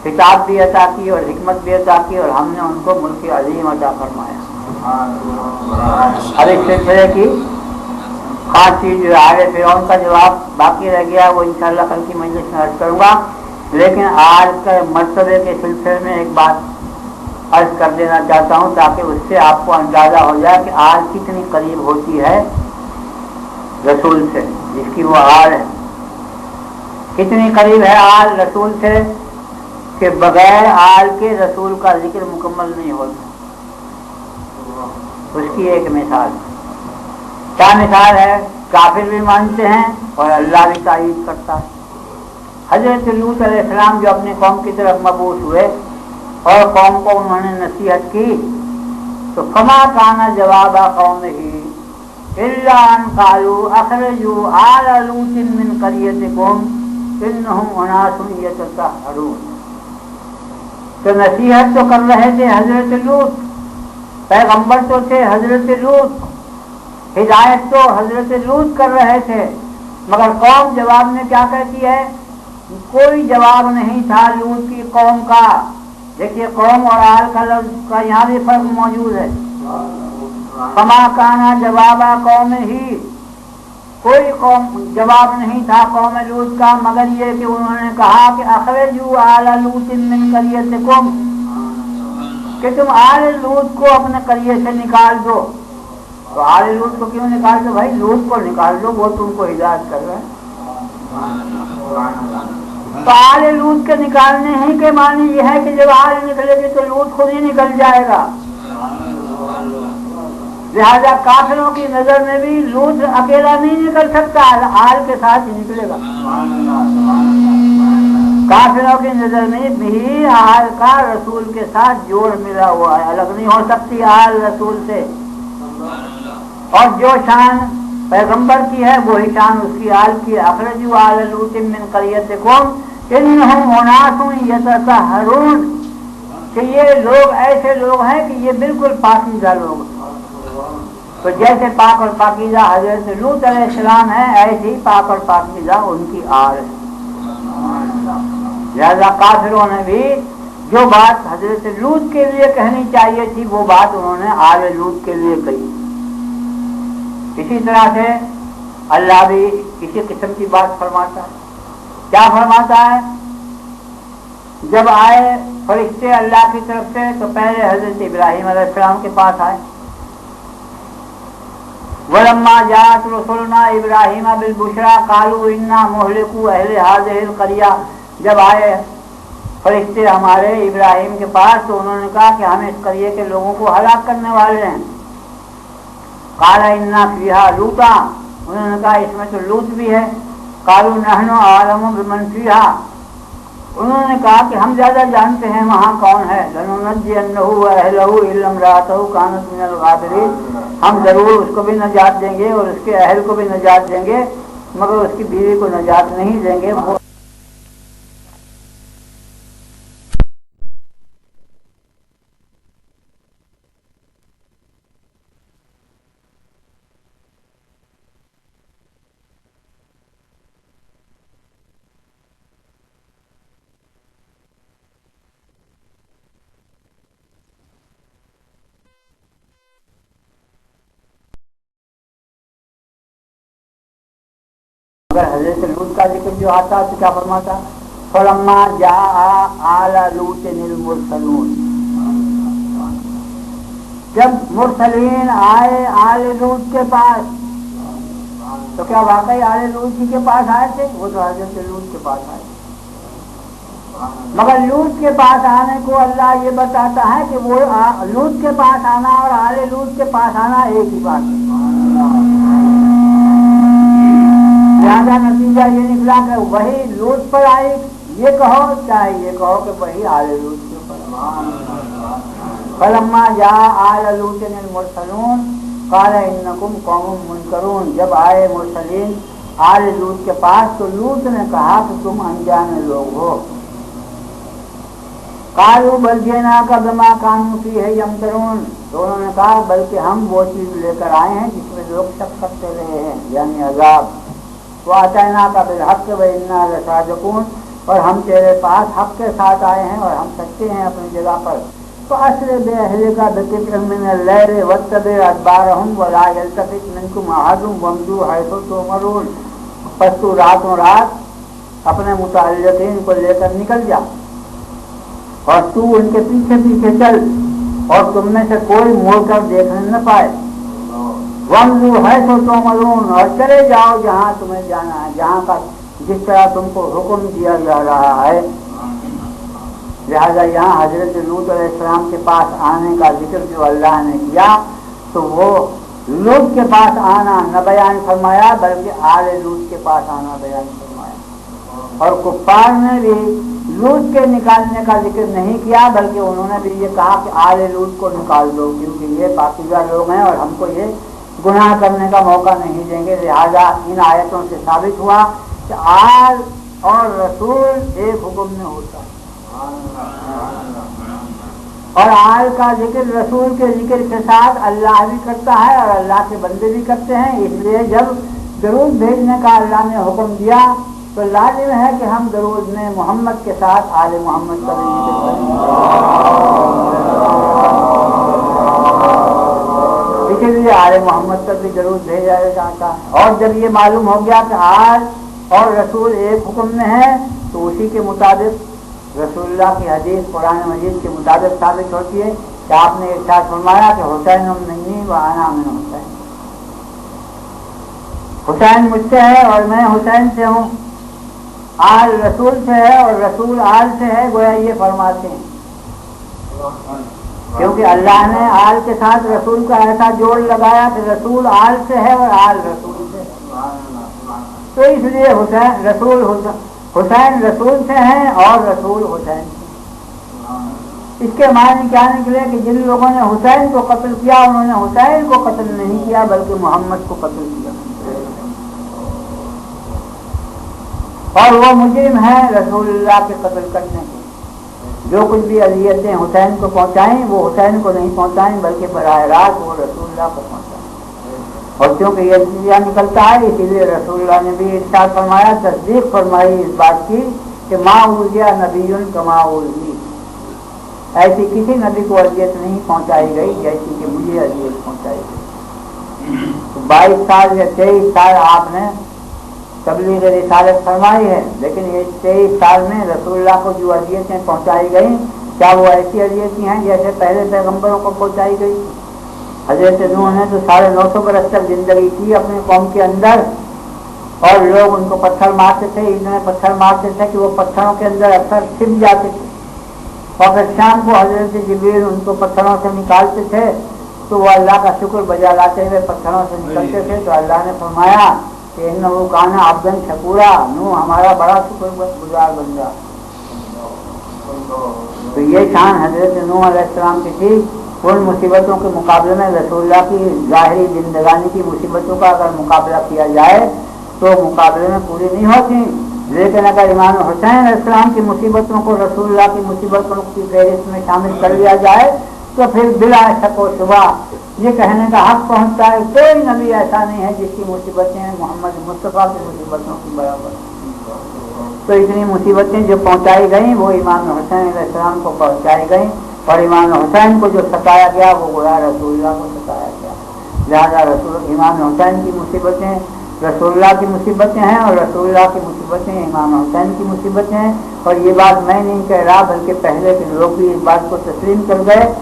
کتاب بھی عطا کی اور حکمت بھی عطا کی اور ہم نے ان کو ملک عظیم عطا فرمایا. اب اس سلسلے کی خاص چیز جو آل فرعون کا جواب باقی رہ گیا وہ انشاءاللہ کل کی مجلس میں عرض کروں گا. لیکن آج کے مرتبے کے سلسلے میں ایک بات عرض کر دینا چاہتا ہوں تاکہ اس سے آپ کو اندازہ ہو جائے کہ آل کتنی قریب ہوتی ہے رسول سے، جس کی وہ آل ہے. کتنی قریب ہے آل رسول سے کہ بغیر آل کے رسول کا ذکر مکمل نہیں ہوتا. اس کی ایک مثال، کیا مثال ہے؟ کافر بھی مانتے ہیں اور اللہ بھی تائید کرتا ہے. حضرت لوط علیہ السلام جو اپنی قوم کی طرف مبعوث ہوئے اور قوم کو انہوں نے نصیحت کی تو فما کان جواب قومہ الا ان قالوا اخرجوا آل لوط من قریتکم انہم اناس یتطہرون. تو نصیحت تو کر رہے تھے حضرت لوط، پیغمبر تو تھے حضرت لوط، ہدایت تو حضرت لوط کر رہے تھے، مگر قوم جواب میں کیا کہتی ہے؟ کوئی جواب نہیں تھا لوط کی قوم کا. دیکھیے قوم اور آل کا لفظ کا یہاں بھی فرق موجود ہے. فما کانا جواب قوم ہی، کوئی قوم جواب نہیں تھا قوم لوط کا مگر یہ کہ انہوں نے کہا کہ اخرجوا آل لوط من قریتکم، کہ تم آل لوط کو اپنے قریے سے نکال دو. تو آل لوط کو کیوں نکال دو بھائی؟ لوط کو نکال دو، وہ تم کو ہدایت کر رہے ہیں. تو آل لوط کے نکالنے ہی کے معنی یہ ہے کہ جب آل نکلے گی تو لوط خود ہی نکل جائے گا. لہذا کافروں کی نظر میں بھی لوط اکیلا نہیں نکل سکتا، آل کے ساتھ ہی نکلے گا. کافروں کی نظر میں بھی آل کا رسول کے ساتھ جوڑ ملا ہوا ہے، الگ نہیں ہو سکتی آل رسول سے. اور جو شان پیغمبر کی ہے وہی شان اس کی آل کی. اخرجوا آل لوط من قریتکم انہم اناس یتطہرون، کہ یہ لوگ ایسے لوگ ہیں کہ یہ بالکل پاکیزہ لوگ ہیں. تو جیسے پاک اور پاکیزہ حضرت لوط علیہ السلام ہے ایسے ہی پاک اور پاکیزہ ان کی آل ہے. لہذا کافروں نے بھی جو بات حضرت لوط کے لیے کہنی چاہیے تھی وہ بات انہوں نے آل لوط کے لیے کہی. اسی طرح سے اللہ بھی کسی قسم کی بات فرماتا ہے. کیا فرماتا ہے؟ جب آئے فرشتے اللہ کی طرف سے تو پہلے حضرت ابراہیم علیہ السلام کے پاس آئے. وَلَمَّا جَاءَتْ رُسُلُنَا إِبْرَاهِيمَ بِالْبُشْرَىٰ قَالُوا إِنَّا مُهْلِكُو أَهْلِ هَٰذِهِ الْقَرْيَةِ. جب آئے فرشتے ہمارے ابراہیم کے پاس تو انہوں نے کہا کہ ہم اس قریے کے لوگوں کو ہلاک کرنے والے ہیں. قَالَ إِنَّا فِيهَا لُوطًا، انہوں نے کہا اس میں تو لوط بھی ہے. قَالُوا نَحْنُ أَعْلَمُ بِمَنْ فِيهَا، انہوں نے کہا کہ ہم زیادہ جانتے ہیں وہاں کون ہے. لَنُنَجِّيَنَّهُ وَأَهْلَهُ إِلَّا امْرَأَتَهُ كَانَتْ مِنَ الْغَابِرِينَ، ہم ضرور اس کو بھی نجات دیں گے اور اس کے اہل کو بھی نجات دیں گے مگر اس کی بیوی کو نجات نہیں دیں گے. اگر حضرت لوط کا ذکر جو آتا تو کیا فرماتا؟ فَلَمَّا جَاءَ آلَ لُوطٍ الْمُرْسَلُونَ، جب مرسلین آئے آل لوط کے پاس تو کیا واقعی آل لوط ہی کے پاس آئے تھے؟ وہ تو حضرت لوط کے پاس آئے، مگر لوط کے پاس آنے کو اللہ یہ بتاتا ہے کہ وہ لوط کے پاس آنا اور آل لوط کے پاس آنا ایک ہی بات ہے۔ لہذا نتیجہ یہ نکلا کہ وہی لوط پر آئی، یہ کہو چاہے یہ کہو کہ وہی آل لوط کے اوپر۔ فلما جاء آل لوط المرسلون قال انکم قوم منکرون، جب آئے مرسلین آل لوط کے پاس تو لوط نے کہا کہ تم انجانے لوگ ہو۔ قالوا بل جئناک بما كانوا فیہ یمترون، تو انہوں نے کہا بلکہ ہم وہ چیز لے کر آئے ہیں جس میں لوگ شک کرتے رہے ہیں، یعنی عذاب۔ وَأَتَيْنَاكَ بِالْحَقِّ وَإِنَّا لَصَادِقُونَ، اور ہم تیرے پاس حق کے ساتھ آئے ہیں اور ہم سچے ہیں اپنی جگہ پر۔ فَأَسْرِ بِأَهْلِكَ بِقِطْعٍ مِّنَ اللَّيْلِ وَاتَّبِعْ أَدْبَارَهُمْ وَلَا يَلْتَفِتْ مِنكُمْ أَحَدٌ وَامْضُوا حَيْثُ تُؤْمَرُونَ، پس تو راتوں رات اپنے متعلقین کو لے کر نکل جا اور تو ان کے پیچھے پیچھے چل اور تم میں سے کوئی موڑ کر دیکھنے نہ پائے۔ وَامْضُوا حَيْثُ تُؤْمَرُونَ، اور چلے جاؤ جہاں تمہیں جانا ہے، جہاں کا جس طرح تم کو حکم دیا جا رہا ہے۔ لہذا یہاں حضرت لوط علیہ السلام کے پاس آنے کا ذکر جو اللہ نے کیا تو وہ لوط کے پاس آنا نہ بیان فرمایا بلکہ آل لوط کے پاس آنا بیان فرمایا، اور کفار نے بھی لوط کے نکالنے کا ذکر نہیں کیا بلکہ انہوں نے بھی یہ کہا کہ آل لوط کو نکال دو کیونکہ یہ پاکیزہ لوگ ہیں اور ہم کو یہ گناہ کرنے کا موقع نہیں دیں گے۔ لہذا ان آیتوں سے ثابت ہوا کہ آل اور رسول ایک حکم میں ہوتا ہے، اور آل کا ذکر رسول کے ذکر کے ساتھ اللہ بھی کرتا ہے اور اللہ کے بندے بھی کرتے ہیں۔ اس لیے جب درود بھیجنے کا اللہ نے حکم دیا تو لازم ہے کہ ہم درود میں محمد کے ساتھ آل محمد کا بھی ذکر کریں، اسی لیے آل محمد پر بھی درود بھیجا جاتا ہے۔ اور جب یہ معلوم ہو گیا کہ آل اور رسول ایک حکم میں ہے تو اسی کے مطابق رسول اللہ کی حدیث قرآن مجید کے مطابق ثابت ہوتی ہے کہ آپ نے ارشاد فرمایا کہ حسین منی و انا من حسین، حسین مجھ سے ہے اور میں حسین سے ہوں، آل رسول سے ہے اور رسول آل سے ہے، گویا یہ فرماتے ہیں کیونکہ اللہ نے آل کے ساتھ رسول کا ایسا جوڑ لگایا کہ رسول آل سے ہے اور آل رسول سے ہے، تو اس لیے حسین رسول سے ہیں اور رسول حسین سے۔ اس کے معنی کیا نکلے کہ جن لوگوں نے حسین کو قتل کیا انہوں نے حسین کو قتل نہیں کیا بلکہ محمد کو قتل کیا، اور وہ مجرم ہے رسول اللہ کے قتل کرنے کے۔ جو کچھ بھی اذیتیں حسین کو پہنچائیں وہ حسین کو نہیں پہنچائیں بلکہ براہ راست وہ رسول اللہ کو پہنچائیں، اور کیونکہ یہ نتیجہ نکلتا ہے اسی لیے رسول اللہ نے بھی ارشاد فرمایا، تصدیق فرمائی اس بات کی کہ ما اوذی نبی کما اوذی، ایسی کسی نبی کو اذیت نہیں پہنچائی گئی جیسی کہ مجھے اذیت پہنچائی گئی۔ 22 سال یا 23 سال آپ نے تبلیغ رسالت فرمائی ہے، لیکن یہ 23 سال میں رسول اللہ کو جو اذیتیں پہنچائی گئیں کیا وہ ایسی اذیتیں ہیں جیسے پہلے پیغمبروں کو پہنچائی گئی؟ حضرت نوح نے تو 950 برس تک زندگی کی اپنی قوم کے اندر، اور لوگ ان کو پتھر مارتے تھے، اتنے پتھر مارتے تھے کہ وہ پتھروں کے اندر اکثر چھپ جاتے تھے، اور پھر شام کو حضرت جبریل ان کو پتھروں سے نکالتے تھے تو وہ اللہ کا شکر بجا لاتے ہوئے پتھروں سے نکلتے تھے، تو اللہ نے فرمایا کہ انہ کان عبدا شکورا، نوح ہمارا بڑا شکر گزار بن گیا۔ تو یہ شان حضرت نوح علیہ السلام کی تھی۔ ان مصیبتوں کے مقابلے میں رسول اللہ کی ظاہری زندگانی کی مصیبتوں کا اگر مقابلہ کیا جائے تو مقابلے میں پوری نہیں ہوتی، لیکن اگر امام حسین علیہ السلام کی مصیبتوں کو رسول اللہ کی مصیبتوں کی فہرست میں شامل کر لیا جائے تو پھر بلا شک و شبہ یہ کہنے کا حق پہنچتا ہے کوئی نبی ایسا نہیں ہے جس کی مصیبتیں محمد مصطفیٰ کی مصیبتوں کی برابر۔ تو اتنی مصیبتیں جو پہنچائی گئیں وہ امام حسین علیہ السلام کو پہنچائی گئیں، اور امام حسین کو جو ستایا گیا وہ گویا رسول اللہ کو ستایا گیا۔ لہٰذا امام حسین کی مصیبتیں رسول اللہ کی مصیبتیں ہیں اور رسول اللہ کی مصیبتیں امام حسین کی مصیبتیں ہیں، اور یہ بات میں نہیں کہہ رہا بلکہ پہلے کے لوگ بھی اس بات کو تسلیم کر گئے،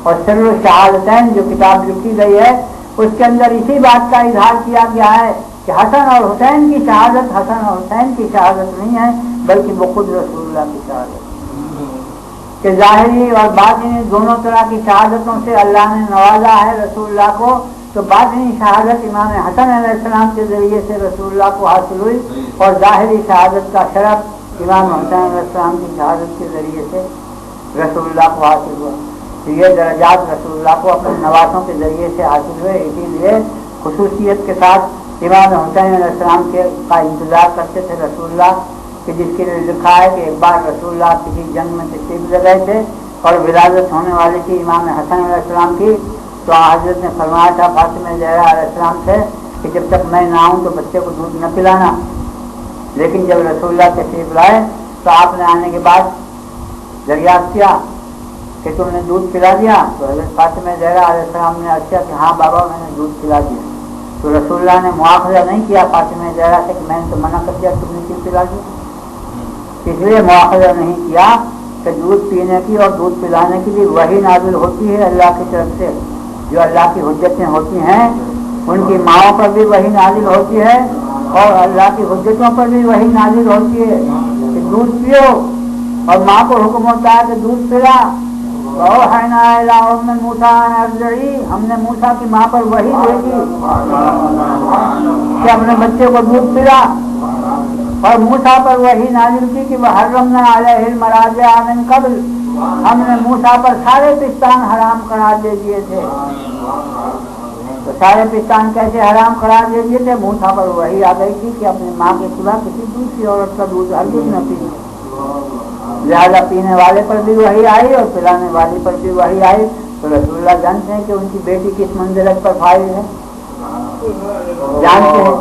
اور سر شہادتین جو کتاب لکھی گئی ہے اس کے اندر اسی بات کا اظہار کیا گیا ہے کہ حسن اور حسین کی شہادت حسن اور حسین کی شہادت نہیں ہے بلکہ وہ خود رسول اللہ کی شہادت کہ ظاہری اور باطنی دونوں طرح کی شہادتوں سے اللہ نے نوازا ہے رسول اللہ کو. تو باطنی شہادت امام حسن علیہ السلام کے ذریعے سے رسول اللہ کو حاصل ہوئی اور ظاہری شہادت کا شرف امام حسن علیہ السلام کی شہادت کے ذریعے سے رسول اللہ کو حاصل ہوا. تو یہ درجات رسول اللہ کو اپنے نوازوں کے ذریعے سے حاصل ہوئے. اسی لیے خصوصیت کے ساتھ امام حسین علیہ السلام کا انتظار کرتے تھے رسول اللہ کہ جس کے لیے لکھا ہے کہ ایک بار رسول اللہ کسی جنگ میں تشریف لے گئے تھے اور ولادت ہونے والی تھی امام حسن علیہ السلام کی. تو حضرت نے فرمایا تھا فاطمہ زہرا علیہ السلام سے کہ جب تک میں نہ آؤں تو بچے کو دودھ نہ پلانا. لیکن جب رسول اللہ تشریف لائے تو آپ نے آنے کے بعد دریافت کیا کہ تم نے دودھ پلا دیا. تو حضرت فاطمہ زہرا علیہ السلام نے عرض کیا کہ ہاں بابا میں نے دودھ پلا دیا. تو رسول اللہ نے مواخذہ نہیں کیا فاطمہ زہرا سے کہ میں نے تو منع کر دیا تم نے کیوں پلا دیا. اس لیے مواخذہ نہیں کیا کہ دودھ پینے کی اور دودھ پلانے کی بھی وحی نازل ہوتی ہے اللہ کی طرف سے. جو اللہ کی حجتیں ہوتی ہیں ان کی ماؤں پر بھی وحی نازل ہوتی ہے اور اللہ کی حجتوں پر بھی وحی نازل ہوتی ہے کہ دودھ پیو. اور ماں کو حکم ہوتا ہے کہ دودھ پلا. وَأَوْحَيْنَا إِلَىٰ أُمِّ مُوسَىٰ أَنْ أَرْضِعِيهِ ہم نے موسیٰ کی ماں پر وحی بھیجی کہ اپنے بچے کو دودھ پلا. اور موسیٰ پر وحی نازل کی کہ وَحَرَّمْنَا عَلَيْهِ الْمَرَاضِعَ مِنْ قَبْلُ ہم نے موسیٰ پر سارے پستان حرام قرار دے دیے تھے. تو سارے پستان کیسے حرام قرار دے دیے تھے؟ موسیٰ پر وحی آ گئی تھی کہ اپنی ماں کے سوا کسی دوسری عورت کا دودھ ہرگز نہ پینا. لہذا پینے والے پر بھی وحی آئی اور پلانے والی پر بھی وحی آئی. تو رسول اللہ جانتے ہیں کہ ان کی بیٹی کس منزلت پر فائز ہے. جانتے ہیں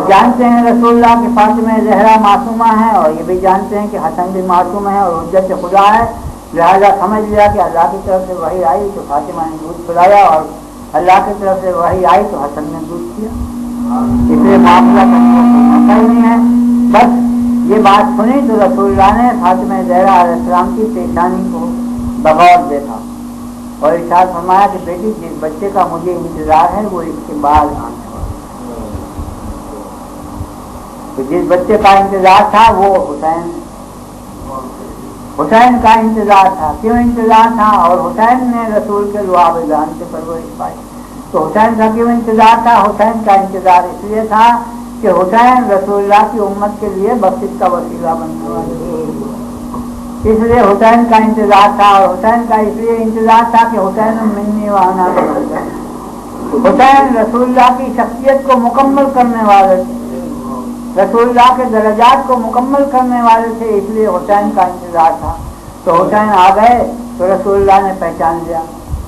جانتے ہیں رسول اللہ کہ فاطمہ زہرا معصومہ ہیں اور یہ بھی جانتے ہیں کہ حسن بھی معصوم ہے اور حجت خدا ہے. لہذا سمجھ لیا کہ اللہ کی طرف سے وحی آئی تو فاطمہ نے دودھ پلایا اور اللہ کی طرف سے وحی آئی تو حسن نے دودھ پیا. اس لیے معاملہ کرنے نہیں ہے. بس یہ بات سنی تو رسول اللہ نے فاطمہ زہرا علیہ السلام کی پیشانی کو بغور دیکھا اور ارشاد فرمایا کہ بیٹی جس بچے کا مجھے انتظار ہے وہ اس کے بعد آنے والا. تو جس بچے کا انتظار تھا وہ حسین کا انتظار تھا. کیوں انتظار تھا؟ اور حسین نے رسول کے لعاب جان سے پرورش پائی. تو حسین کا کیوں انتظار تھا؟ حسین کا انتظار اس لیے تھا کہ حسین رسول اللہ کی امت کے لیے بخشش کا وسیلہ بننے والے. اس لیے حسین کا انتظار تھا اور حسین کا اس لیے انتظار تھا کہ حسین منی وانا حسین رسول اللہ کی شخصیت کو مکمل کرنے والے تھے. رسول اللہ کے درجات کو مکمل کرنے والے تھے. اس لیے حسین کا انتظار تھا. تو حسین آ گئے تو رسول اللہ نے پہچان لیا.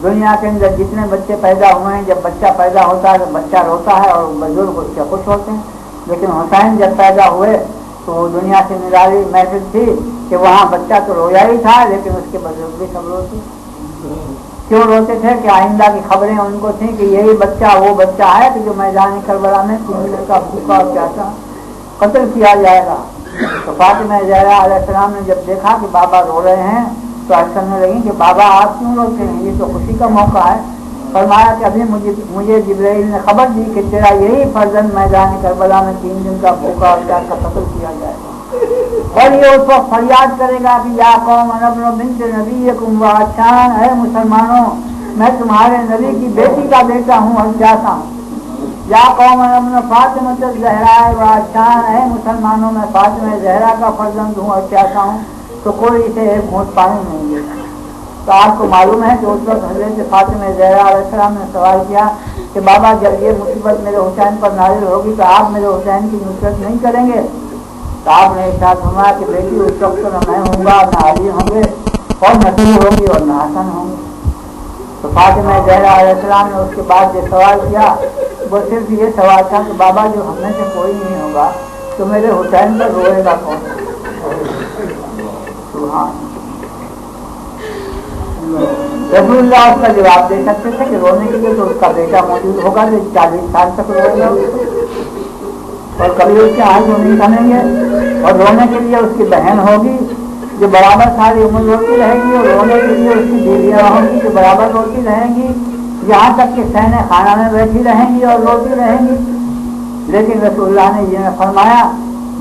دنیا کے اندر جتنے بچے پیدا ہوئے ہیں جب بچہ پیدا ہوتا ہے تو بچہ روتا ہے اور بزرگ اس سے خوش ہوتے ہیں. لیکن حسین جب پیدا ہوئے تو وہ دنیا سے نرالی محفل تھی کہ وہاں بچہ تو رویا ہی تھا لیکن اس کے بزرگ بھی سب روتے. کیوں روتے تھے؟ کہ آئندہ کی خبریں ان کو تھیں کہ یہی بچہ وہ بچہ ہے کہ جو میدان کربلا میں 3 دن کا بھوکا اور پیاسا قتل کیا جائے گا. تو فاطمہ زہرا علیہ السلام نے جب دیکھا کہ بابا رو رہے ہیں تو عرض کرنے لگی کہ بابا آپ کیوں روتے ہیں؟ یہ تو خوشی کا موقع ہے. فرمایا کہ ابھی مجھے جبرائیل نے خبر دی کہ تیرا یہی فرزند میدان کربلا میں 3 دن کا بھوکا اور پیاسا قتل کیا جائے گا. اور یہ اس وقت فریاد کرے گا کہ یا قوم انا ابن بنت نبیکم وعشان اے مسلمانوں میں تمہارے نبی کی بیٹی کا بیٹا ہوں اور چاہتا ہوں. یا قوم ابن فاطمہ الزہرا وعشان اے مسلمانوں میں فاطمہ زہرا کا فرزند ہوں اور چاہتا ہوں. تو کوئی اسے ایک گھونٹ پانی نہیں دے. تو آپ کو معلوم ہے کہ اس وقت حضرت فاطمہ زہرا علیہ السلام نے سوال کیا کہ بابا جب یہ مصیبت میرے حسین پر نازل ہوگی تو آپ میرے حسین کی نصرت نہیں کریں گے؟ تو آپ نے ارشاد فرمایا کہ بیٹی اس وقت نہ میں ہوں گا نہ علی ہوں گے اور نہ تم ہوگی اور نہ حسن ہوں گے. تو فاطمہ زہرا علیہ السلام نے اس کے بعد جو سوال کیا وہ صرف یہ سوال تھا کہ بابا جو ہم میں سے کوئی نہیں ہوگا تو میرے حسین پر روئے گا کون؟ رسول اللہ اس کا جواب دے سکتے تھے کہ رونے کے لیے تو اس کا بیٹا موجود ہوگا جو 40 سال تک روئے گا اور کبھی اس کے آنکھ نہیں بنیں گے. اور رونے کے لیے اس کی بہن ہوگی جو برابر ساری عمر روتی رہے گی، اور رونے کے لیے اس کی بیویاں ہوں گی جو برابر روتی رہیں گی، یہاں تک کہ صحن خانہ میں بیٹھی رہیں گی اور روتی رہیں گی۔ لیکن رسول اللہ نے یہ نہ فرمایا،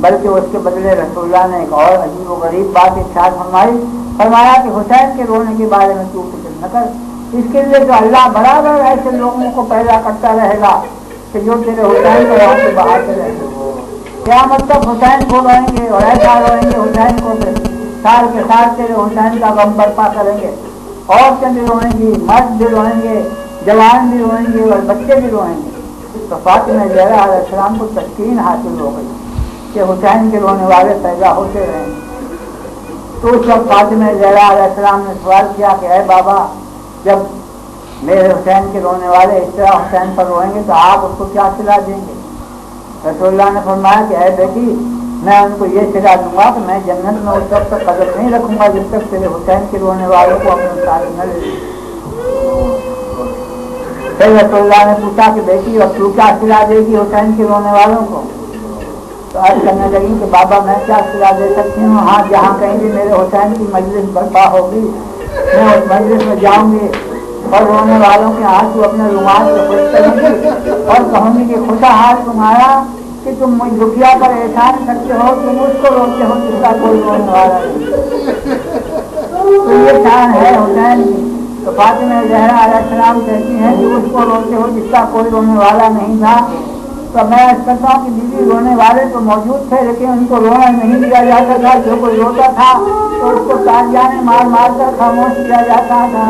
بلکہ اس کے بدلے رسول اللہ نے ایک اور عجیب و غریب بات ارشاد فرمایا کہ حسین کے رونے کے بارے میں تو فکر نہ کر، اس کے لیے جو اللہ برابر ایسے لوگوں کو پیدا کرتا رہے گا کہ جو تیرے حسین کو وہاں سے بہاتے رہیں گے، قیامت تک حسین کو روئیں گے اور ایسا روئیں گے حسین کو سال کے سال تیرے حسین کا غم برپا کریں گے، عورتیں بھی روئیں گی، مرد بھی روئیں گے، جوان بھی روئیں گے اور بچے بھی روئیں گے۔ تو فاطمہ زہرا علیہ السلام کو تسکین حاصل ہو گئی کہ حسین کے رونے والے پیدا ہوتے رہیں گے۔ تو اس وقت فاطمہ زہرا علیہ السلام نے سوال کیا کہ اے بابا، جب میرے حسین کے رونے والے اس طرح حسین پر روئیں گے تو آپ اس کو کیا صلا دیں گے؟ رسول اللہ نے فرمایا کہ اے بیٹی، میں ان کو یہ صلا دوں گا کہ میں جنت میں اس وقت تک قدر نہیں رکھوں گا جب تک تیرے حسین کے رونے والوں کو اپنے ساتھ نہ لے لوں۔ پھر رسول اللہ نے پوچھا کہ بیٹی اب تو کیا صلا دے گی حسین کے رونے والوں کو؟ تو عرض کرنے لگی کہ بابا میں کیا صلا دے سکتی ہوں، ہاں جہاں کہیں بھی میرے حسین کی مجلس برپا ہوگی میں اس مجلس میں جاؤں گی اور رونے والوں کے آنسو اپنے رومال سے خوش کروں گی اور کہوں گی کہ خدا حال تمہارا کہ تم مجھ دکھیا پر احسان کرتے ہو، تم اس کو روتے ہو جس کا کوئی رونے والا نہیں۔ تو یہ شان ہے حسین کی۔ تو فاطمہ زہرا علیہ السلام کہتی ہیں کہ اس کو روتے ہو جس کا کوئی رونے والا نہیں تھا۔ تو میں کہتا ہوں کہ بیوی رونے والے تو موجود تھے لیکن ان کو رونا نہیں دیا جاتا تھا، جو کوئی روتا تھا تو اس کو تالیاں مار مار کر خاموش کیا جاتا تھا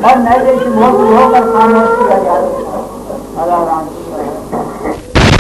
اور نیزے سے بہت رو کر خاموش کیا جاتا تھا۔ اللہ رحم